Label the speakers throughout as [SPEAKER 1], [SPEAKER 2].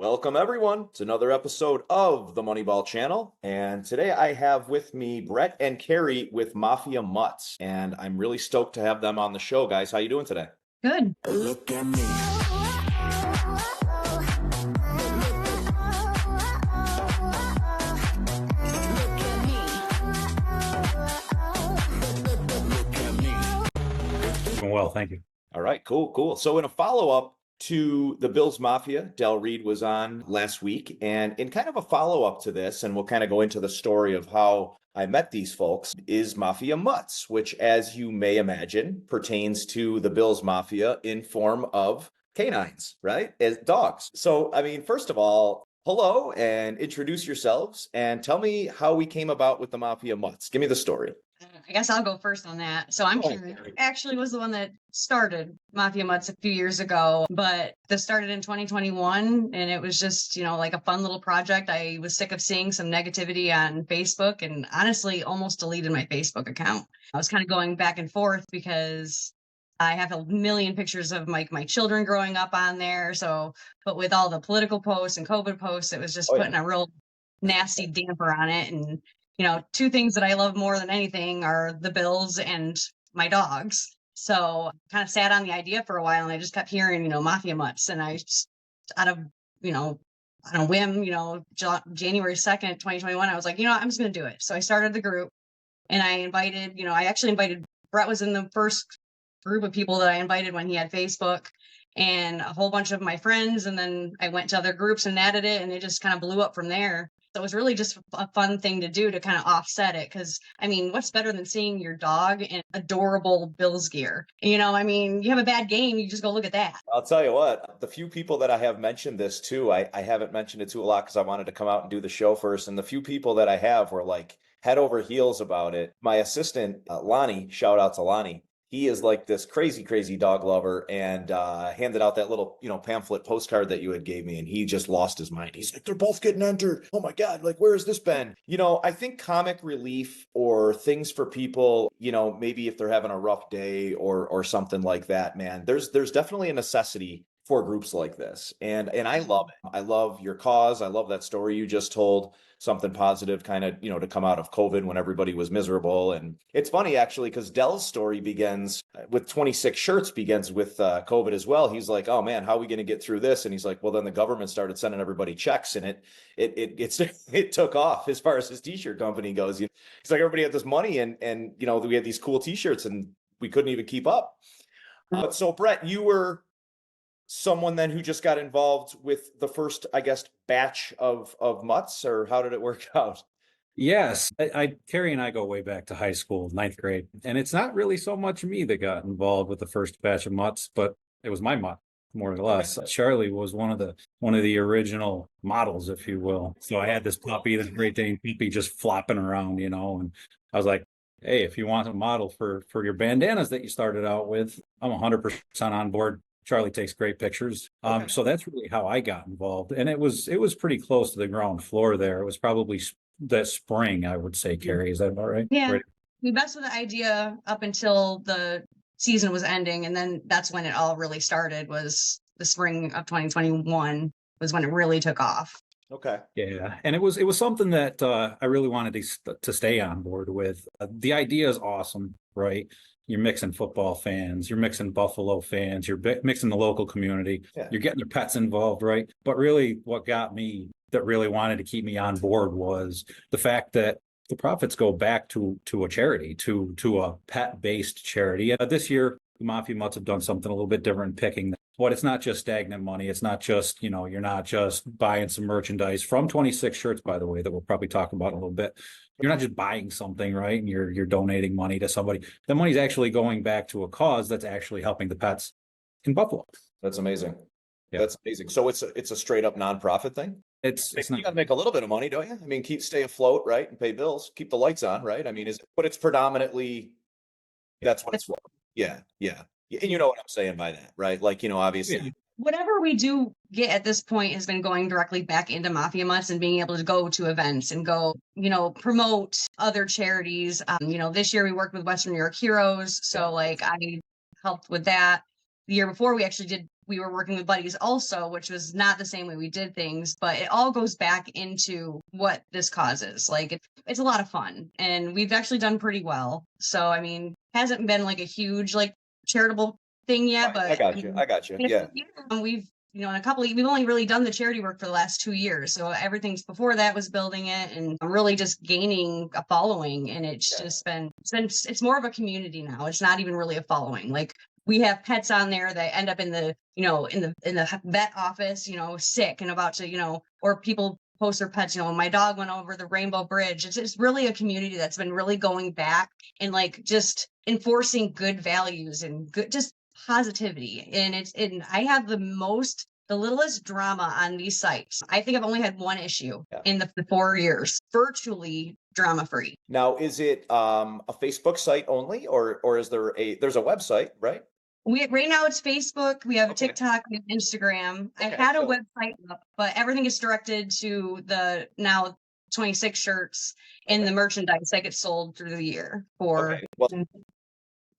[SPEAKER 1] Welcome, everyone, to another episode of the Moneyball Channel. And today I have with me Brett and Carrie with Mafia Mutts. And I'm really stoked to have them on the show, guys. How you doing today?
[SPEAKER 2] Good.
[SPEAKER 3] Look at me.
[SPEAKER 4] Well, thank you.
[SPEAKER 1] All right, cool. So in a follow-up to the Bills Mafia, Del Reed was on last week. And in kind of a follow-up to this, and we'll kind of go into the story of how I met these folks, is Mafia Mutts, which, as you may imagine, pertains to the Bills Mafia in form of canines, right? As dogs. So, I mean, first of all, hello and introduce yourselves and tell me how we came about with the Mafia Mutts. Give me the story.
[SPEAKER 2] I guess I'll go first on that. So I'm Carrie. Actually was the one that started Mafia Mutts a few years ago, but this started in 2021 and it was just, like a fun little project. I was sick of seeing some negativity on Facebook and honestly almost deleted my Facebook account. I was kind of going back and forth because I have a million pictures of my children growing up on there. So, but with all the political posts and COVID posts, it was just putting a real nasty damper on it. And two things that I love more than anything are the Bills and my dogs. So kind of sat on the idea for a while and I just kept hearing, Mafia Mutts. And I just out of, on a whim, January 2nd, 2021, I was like, I'm just going to do it. So I started the group and I actually invited, Brett was in the first group of people that I invited when he had Facebook and a whole bunch of my friends. And then I went to other groups and added it and it just kind of blew up from there. So it was really just a fun thing to do to kind of offset it. Because, what's better than seeing your dog in adorable Bills gear? You have a bad game, you just go look at that.
[SPEAKER 1] I'll tell you what, the few people that I have mentioned this to, I haven't mentioned it to a lot because I wanted to come out and do the show first. And the few people that I have were like head over heels about it. My assistant, Lonnie, shout out to Lonnie. He is like this crazy dog lover and handed out that little, pamphlet postcard that you had gave me. And he just lost his mind. He's like, they're both getting entered. Oh my God, like, where has this been? I think comic relief or things for people, maybe if they're having a rough day or something like that, man, there's definitely a necessity for groups like this. And I love it. I love your cause. I love that story you just told. Something positive kind of, to come out of COVID when everybody was miserable. And it's funny, actually, because Dell's story begins with 26 shirts, begins with COVID as well. He's like, oh man, how are we going to get through this? And he's like, well, then the government started sending everybody checks and it took off as far as his t-shirt company goes. He's like, everybody had this money and we had these cool t-shirts and we couldn't even keep up. So Brett, you were someone then who just got involved with the first, I guess, batch of Mutts, or how did it work out?
[SPEAKER 4] Yes, Carrie and I go way back to high school, ninth grade, and it's not really so much me that got involved with the first batch of Mutts, but it was my mutt, more or less. Charlie was one of the original models, if you will. So I had this puppy, this Great Dane puppy, just flopping around, and I was like, hey, if you want a model for your bandanas that you started out with, I'm 100% on board. Charlie takes great pictures. So that's really how I got involved. And it was pretty close to the ground floor there. It was probably that spring, I would say, Carrie. Is that about right?
[SPEAKER 2] Yeah.
[SPEAKER 4] Right.
[SPEAKER 2] We messed with the idea up until the season was ending. And then that's when it all really started, was the spring of 2021 was when it really took off.
[SPEAKER 1] Okay.
[SPEAKER 4] Yeah. And it was something that I really wanted to stay on board with. The idea is awesome, right? You're mixing football fans, you're mixing Buffalo fans, you're mixing the local community, You're getting their pets involved, right? But really what got me, that really wanted to keep me on board, was the fact that the profits go back to a charity, to a pet-based charity. This year, the Mafia Mutts have done something a little bit different, picking what it's not just stagnant money. It's not just, you're not just buying some merchandise from 26 shirts, by the way, that we'll probably talk about in a little bit. You're not just buying something, right? And you're donating money to somebody. The money's actually going back to a cause that's actually helping the pets in Buffalo.
[SPEAKER 1] That's amazing.
[SPEAKER 4] Yeah.
[SPEAKER 1] That's amazing. So it's a straight up nonprofit thing?
[SPEAKER 4] It's
[SPEAKER 1] You
[SPEAKER 4] not,
[SPEAKER 1] got to make a little bit of money, don't you? Stay afloat, right? And pay bills, keep the lights on, right? But it's predominantly, that's what it's for. Yeah. And you know what I'm saying by that, right? Like, obviously.
[SPEAKER 4] Yeah.
[SPEAKER 2] Whatever we do get at this point has been going directly back into Mafia Mutts and being able to go to events and go, promote other charities. This year we worked with Western New York Heroes. So I helped with that. The year before we we were working with buddies also, which was not the same way we did things, but it all goes back into what this causes. Like it's a lot of fun, and we've actually done pretty well. So I mean, hasn't been like a huge like charitable thing yet, but
[SPEAKER 1] I got you. I got you. Yeah.
[SPEAKER 2] we've in a couple of, we've only really done the charity work for the last 2 years. So everything's before that was building it and really just gaining a following. And it's just it's more of a community now. It's not even really a following. Like we have pets on there that end up in the, in the vet office, sick and about to, or people post their pets, my dog went over the Rainbow Bridge. It's really a community that's been really going back and like just enforcing good values and good, just positivity. And I have the littlest drama on these sites. I think I've only had one issue in the 4 years, virtually drama free.
[SPEAKER 1] Now, is it a Facebook site only, or is there's a website, right?
[SPEAKER 2] Right now it's Facebook. We have a TikTok, we have Instagram. I had a website up, but everything is directed to the now 26 shirts and the merchandise that gets sold through the year for.
[SPEAKER 1] Well,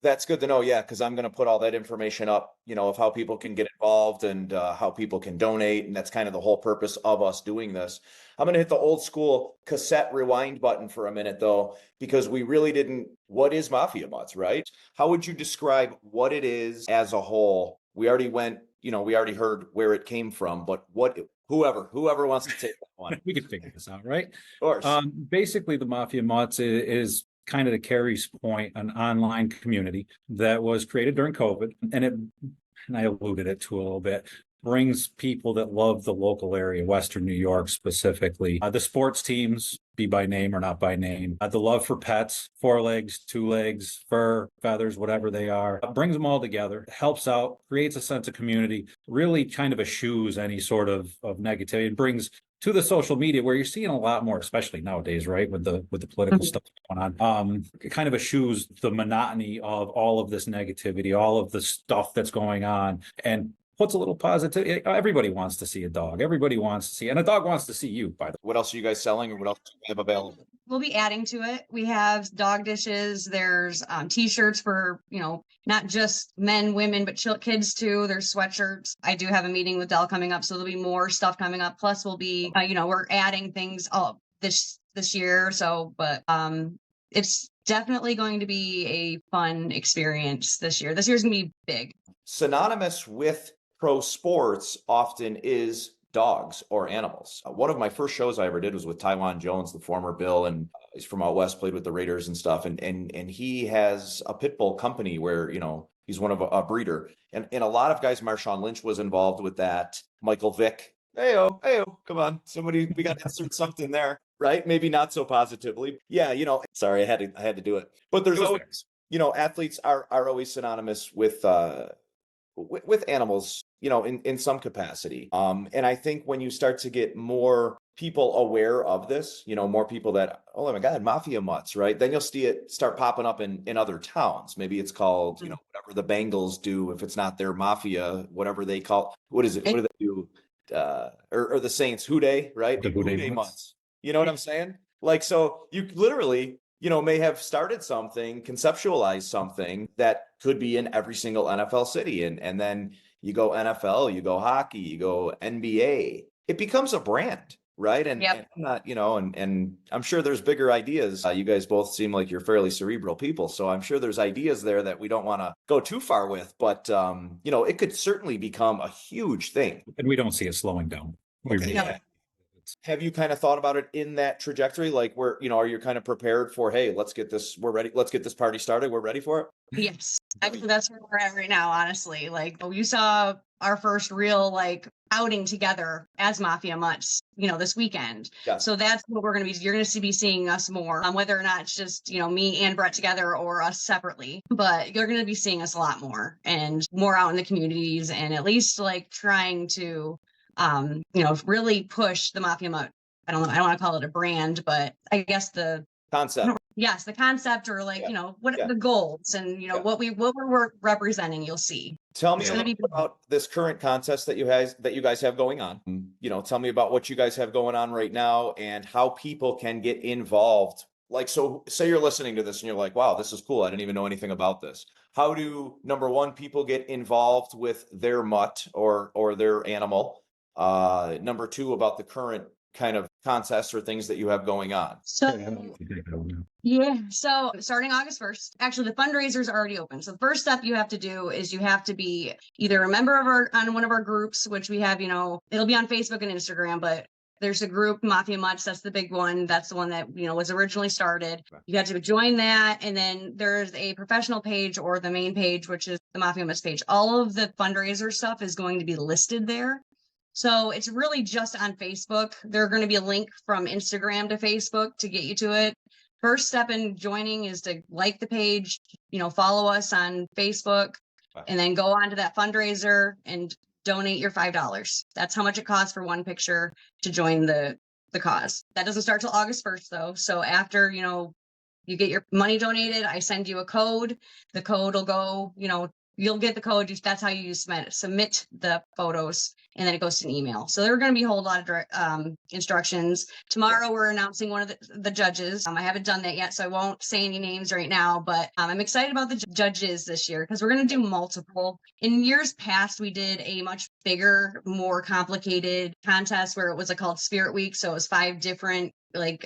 [SPEAKER 1] that's good to know. Yeah. Cause I'm going to put all that information up, of how people can get involved and how people can donate. And that's kind of the whole purpose of us doing this. I'm going to hit the old school cassette rewind button for a minute though, because we really didn't, what is Mafia Mutts, right? How would you describe what it is as a whole? We already went, we already heard where it came from, but whoever wants to take that one.
[SPEAKER 4] We can figure this out, right?
[SPEAKER 1] Of course.
[SPEAKER 4] Basically the Mafia Mutts is kind of to Carrie's point, an online community that was created during COVID, and I alluded it to a little bit, brings people that love the local area, Western New York specifically, the sports teams, be by name or not by name, the love for pets, 4 legs, 2 legs, fur, feathers, whatever they are, brings them all together, helps out, creates a sense of community, really kind of eschews any sort of negativity. It brings to the social media where you're seeing a lot more, especially nowadays, right? With the political stuff going on, it kind of eschews the monotony of all of this negativity, all of the stuff that's going on, and puts a little positivity. Everybody wants to see a dog. Everybody wants to see, and a dog wants to see you, by the way.
[SPEAKER 1] What else are you guys selling, or what else do you have available?
[SPEAKER 2] We'll be adding to it. We have dog dishes. There's t-shirts for, not just men, women, but kids too. There's sweatshirts. I do have a meeting with Dell coming up, so there'll be more stuff coming up. Plus we'll be, we're adding things this year. So, but it's definitely going to be a fun experience this year. This year's gonna be big.
[SPEAKER 1] Synonymous with pro sports often is dogs or animals. One of my first shows I ever did was with Taiwan Jones, the former Bill, and he's from out west, played with the Raiders and stuff. And he has a pit bull company where, he's one of a breeder. And a lot of guys, Marshawn Lynch was involved with that. Michael Vick. Heyo, come on. We got to insert something there, right? Maybe not so positively. Yeah, sorry, I had to do it. But there's always, athletes are always synonymous with animals, in some capacity. And I think when you start to get more people aware of this, more people that, oh my God, Mafia Mutts, right? Then you'll see it start popping up in other towns. Maybe it's called, whatever the Bengals do, if it's not their mafia, whatever they call, what is it? What do they do? Or the Saints, Houday, right?
[SPEAKER 4] The Houday
[SPEAKER 1] Mutts. You know what I'm saying? Like, so you literally, may have started something, conceptualized something that could be in every single NFL city. And then you go NFL, you go hockey, you go NBA. It becomes a brand, right? And, and I'm not, and I'm sure there's bigger ideas. You guys both seem like you're fairly cerebral people. So I'm sure there's ideas there that we don't want to go too far with. But, it could certainly become a huge thing.
[SPEAKER 4] And we don't see it slowing down.
[SPEAKER 1] Yeah. Have you kind of thought about it in that trajectory? Like are you kind of prepared for, hey, we're ready. Let's get this party started. We're ready for it.
[SPEAKER 2] Yes. Actually, that's where we're at right now, honestly. Like you saw our first real outing together as Mafia Mutts, this weekend. Yeah. So that's what you're going to be seeing us more, whether or not it's just, me and Brett together or us separately, but you're going to be seeing us a lot more and more out in the communities, and at least trying to really push the Mafia Mutt. I don't want to call it a brand, but I guess the
[SPEAKER 1] concept.
[SPEAKER 2] Yes, the concept, or the goals and what we're representing. You'll see.
[SPEAKER 1] Tell me about this current contest that you guys have going on. Tell me about what you guys have going on right now and how people can get involved. like, so say you're listening to this and you're like, wow, this is cool. I didn't even know anything about this. How do, number one, people get involved with their mutt or their animal? Number two, about the current kind of contests or things that you have going on.
[SPEAKER 2] So yeah, so starting August 1st, actually the fundraiser's already open. So the first step you have to do is you have to be either a member of on one of our groups, which we have, it'll be on Facebook and Instagram, but there's a group, Mafia Mutts, that's the big one. That's the one that, was originally started. You have to join that. And then there's a professional page or the main page, which is the Mafia Mutts page. All of the fundraiser stuff is going to be listed there. So it's really just on Facebook. There's going to be a link from Instagram to Facebook to get you to it. First step in joining is to like the page, follow us on Facebook, and then go on to that fundraiser and donate your $5. That's how much it costs for one picture to join the cause. That doesn't start till August 1st though. So after, you get your money donated, I send you a code. The code will go, you'll get the code. That's how you submit the photos, and then it goes to an email. So there are going to be a whole lot of instructions. Tomorrow we're announcing one of the judges. I haven't done that yet, so I won't say any names right now, but I'm excited about the judges this year because we're going to do multiple. In years past, we did a much bigger, more complicated contest where it was called Spirit Week. So it was 5 different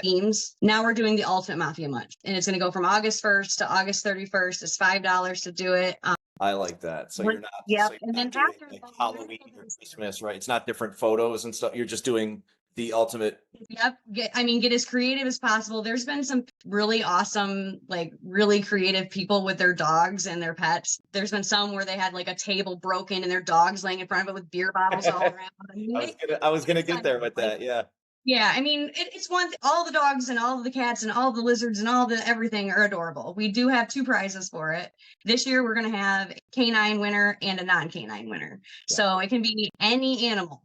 [SPEAKER 2] themes. Now we're doing the Ultimate Mafia Mutt, and it's going to go from August 1st to August 31st. It's $5 to do it.
[SPEAKER 1] I like that. So you're not,
[SPEAKER 2] yeah,
[SPEAKER 1] so you're
[SPEAKER 2] and then
[SPEAKER 1] not
[SPEAKER 2] after
[SPEAKER 1] doing Halloween or Christmas, right? It's not different photos and stuff. You're just doing the ultimate.
[SPEAKER 2] Yep. Get as creative as possible. There's been some really awesome, really creative people with their dogs and their pets. There's been some where they had a table broken and their dogs laying in front of it with beer bottles all around.
[SPEAKER 1] I was gonna get there with that. Yeah.
[SPEAKER 2] Yeah, it's all the dogs and all of the cats and all the lizards and all the everything are adorable. We do have 2 prizes for it. This year, we're going to have a canine winner and a non-canine winner. Yeah. So it can be any animal.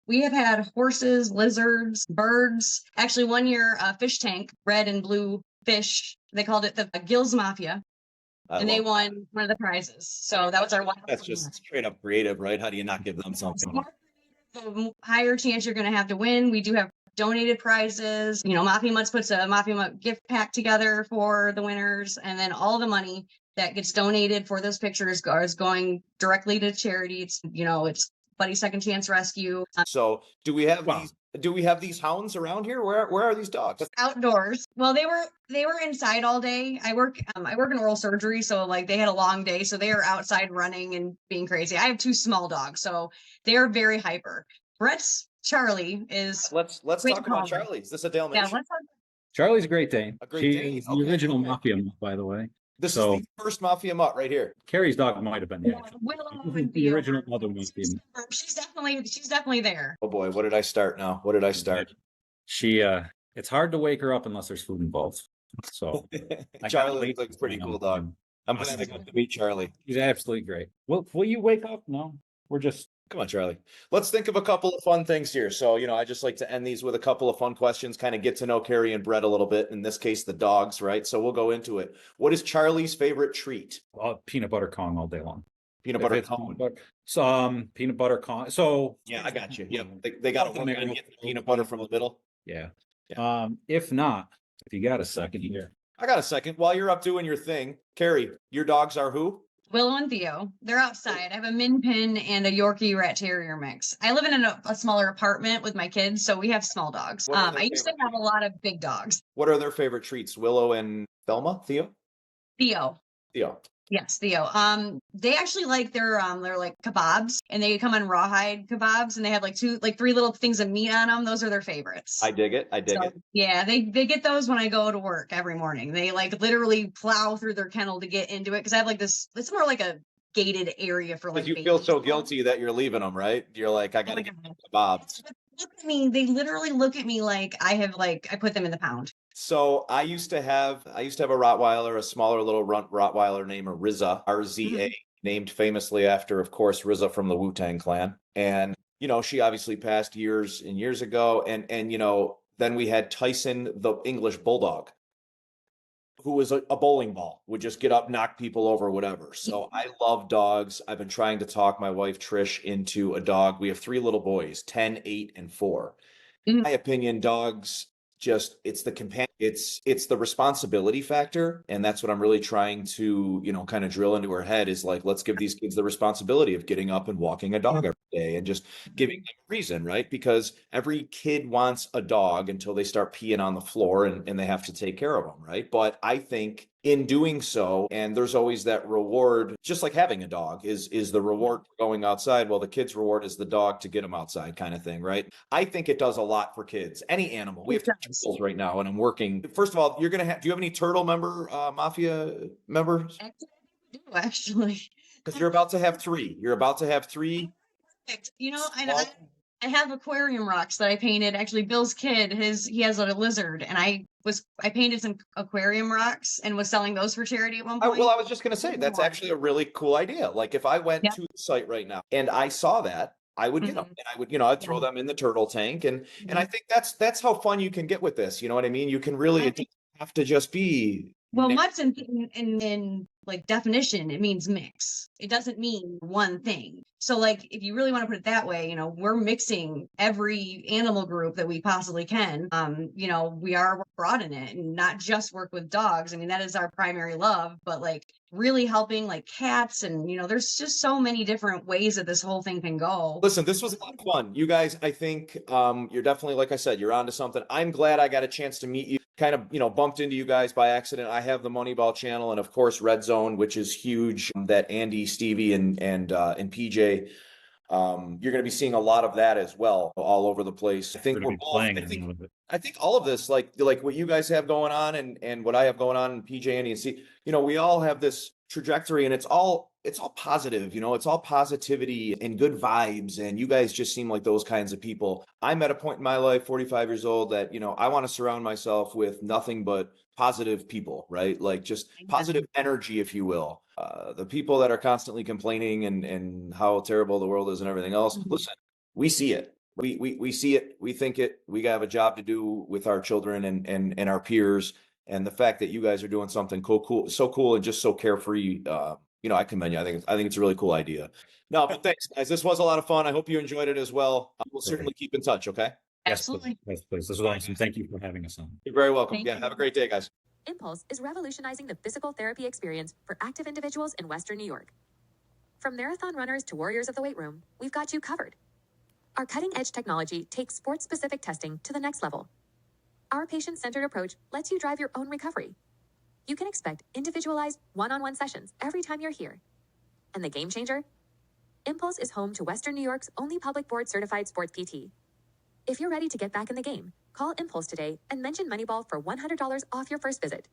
[SPEAKER 2] We have had horses, lizards, birds. Actually, one year, a fish tank, red and blue fish. They called it the Gills Mafia. And they won one of the prizes. So that was our one.
[SPEAKER 1] That's just straight up creative, right? How do you not give them something?
[SPEAKER 2] The higher chance you're going to have to win. We do have donated prizes. Mafia Mutts puts a Mafia Mutt gift pack together for the winners, and then all the money that gets donated for those pictures is going directly to charity. It's Buddy Second Chance Rescue. So
[SPEAKER 1] do we have these hounds around here? Where are these dogs?
[SPEAKER 2] Outdoors. Well, they were inside all day. I work in oral surgery, so they had a long day, so they are outside running and being crazy. I have 2 small dogs, so they are very hyper. Charlie is.
[SPEAKER 1] Let's talk about Charlie. Is this a Dalmatian?
[SPEAKER 2] Yeah,
[SPEAKER 4] Charlie's a Great Dane.
[SPEAKER 1] A Great Dane.
[SPEAKER 4] Is the original Mafia Mutt, by the way.
[SPEAKER 1] This is the first Mafia Mutt right here.
[SPEAKER 4] Carrie's dog might have been the original mother Mafia.
[SPEAKER 2] She's definitely there.
[SPEAKER 1] Oh boy, what did I start now? What did I start?
[SPEAKER 4] She it's hard to wake her up unless there's food involved. So
[SPEAKER 1] Charlie looks pretty cool dog. I'm glad I got to meet Charlie.
[SPEAKER 4] He's absolutely great. Will you wake up? No, we're just.
[SPEAKER 1] Come on, Charlie. Let's think of a couple of fun things here. So, I just like to end these with a couple of fun questions, kind of get to know Carrie and Brett a little bit. In this case, the dogs, right? So we'll go into it. What is Charlie's favorite treat?
[SPEAKER 4] Peanut butter Kong all day long.
[SPEAKER 1] Peanut butter Kong.
[SPEAKER 4] Peanut butter Kong. So
[SPEAKER 1] yeah, I got you. Yep. They got to get the peanut butter from the middle.
[SPEAKER 4] Yeah. If not, if you got a second here.
[SPEAKER 1] I got a second. While you're up doing your thing, Carrie, your dogs are who?
[SPEAKER 2] Willow and Theo. They're outside. I have a Min Pin and a Yorkie Rat Terrier mix. I live in a smaller apartment with my kids, so we have small dogs. I used to have a lot of big dogs.
[SPEAKER 1] What are their favorite treats? Willow and Thelma? Theo.
[SPEAKER 2] Yes, Theo. They actually like they're kebabs, and they come on rawhide kebabs, and they have 3 little things of meat on them. Those are their favorites.
[SPEAKER 1] I dig it.
[SPEAKER 2] Yeah, they get those when I go to work every morning. They literally plow through their kennel to get into it because I have this. It's more like a gated area for
[SPEAKER 1] you feel so guilty that you're leaving them, right? You're like, I gotta get kebabs.
[SPEAKER 2] Look at me. They literally look at me like I put them in the pound.
[SPEAKER 1] So I used to have a Rottweiler, a smaller little Rottweiler named RZA, RZA, named famously after, of course, RZA from the Wu-Tang Clan. And, she obviously passed years and years ago. And then we had Tyson, the English Bulldog, who was a bowling ball, would just get up, knock people over, whatever. So I love dogs. I've been trying to talk my wife, Trish, into a dog. We have 3 little boys, 10, 8, and 4. In my opinion, dogs just it's the companion, it's the responsibility factor, and that's what I'm really trying to, you know, kind of drill into her head is like, let's give these kids the responsibility of getting up and walking a dog every day and just giving them a reason, right? Because every kid wants a dog until they start peeing on the floor and they have to take care of them, right? But I think in doing so, and there's always that reward, just like having a dog is the reward for going outside. Well, the kid's reward is the dog to get them outside, kind of thing, right? I think it does a lot for kids. Any animal. We have turtles right now, and I'm working. First of all, you're gonna have. Do you have any turtle mafia members?
[SPEAKER 2] Actually.
[SPEAKER 1] Because you're about to have three. You're about to have three.
[SPEAKER 2] You know, and I have aquarium rocks that I painted. Actually, Bill's kid, he has a lizard, and I painted some aquarium rocks and was selling those for charity at one point.
[SPEAKER 1] Well, I was just gonna say that's actually a really cool idea. Like if I went to the site right now and I saw that, I would get them, and I would, you know, I'd throw them in the turtle tank, and I think that's how fun you can get with this. You know what I mean? You can really, it doesn't have to just be.
[SPEAKER 2] Well, mutts in like definition, it means mix. It doesn't mean one thing. So like, if you really want to put it that way, you know, we're mixing every animal group that we possibly can. You know, we are broad in it and not just work with dogs. I mean, that is our primary love, but like really helping like cats and, you know, there's just so many different ways that this whole thing can go.
[SPEAKER 1] Listen, this was a lot of fun. You guys, I think you're definitely, like I said, you're onto something. I'm glad I got a chance to meet you. Kind of, you know, bumped into you guys by accident. I have the Moneyball channel and of course Red Zone, which is huge. That Andy, Stevie, and PJ. You're going to be seeing a lot of that as well, all over the place. I think we're both. I think all of this, like what you guys have going on and what I have going on, and PJ, Andy, and C, you know, we all have this trajectory, and it's all positive. You know, it's all positivity and good vibes. And you guys just seem like those kinds of people. I'm at a point in my life, 45 years old, that, you know, I want to surround myself with nothing but positive people, right? Like just positive energy, if you will. The people that are constantly complaining and how terrible the world is and everything else. Listen, we see it. We see it. We think it. We have a job to do with our children and our peers. And the fact that you guys are doing something so cool and just so carefree, you know, I commend you. I think it's a really cool idea. No, but thanks, guys. This was a lot of fun. I hope you enjoyed it as well. We'll certainly keep in touch. Okay.
[SPEAKER 2] Absolutely.
[SPEAKER 4] Yes, please. This was awesome. Thank you for having us on.
[SPEAKER 1] You're very welcome.
[SPEAKER 2] Thank
[SPEAKER 1] Yeah.
[SPEAKER 2] you.
[SPEAKER 1] Have a great day, guys.
[SPEAKER 5] Impulse is revolutionizing the physical therapy experience for active individuals in Western New York. From marathon runners to warriors of the weight room, we've got you covered. Our cutting-edge technology takes sport-specific testing to the next level. Our patient-centered approach lets you drive your own recovery. You can expect individualized one-on-one sessions every time you're here. And the game changer? Impulse is home to Western New York's only public board-certified sports PT. If you're ready to get back in the game, call Impulse today and mention Moneyball for $100 off your first visit.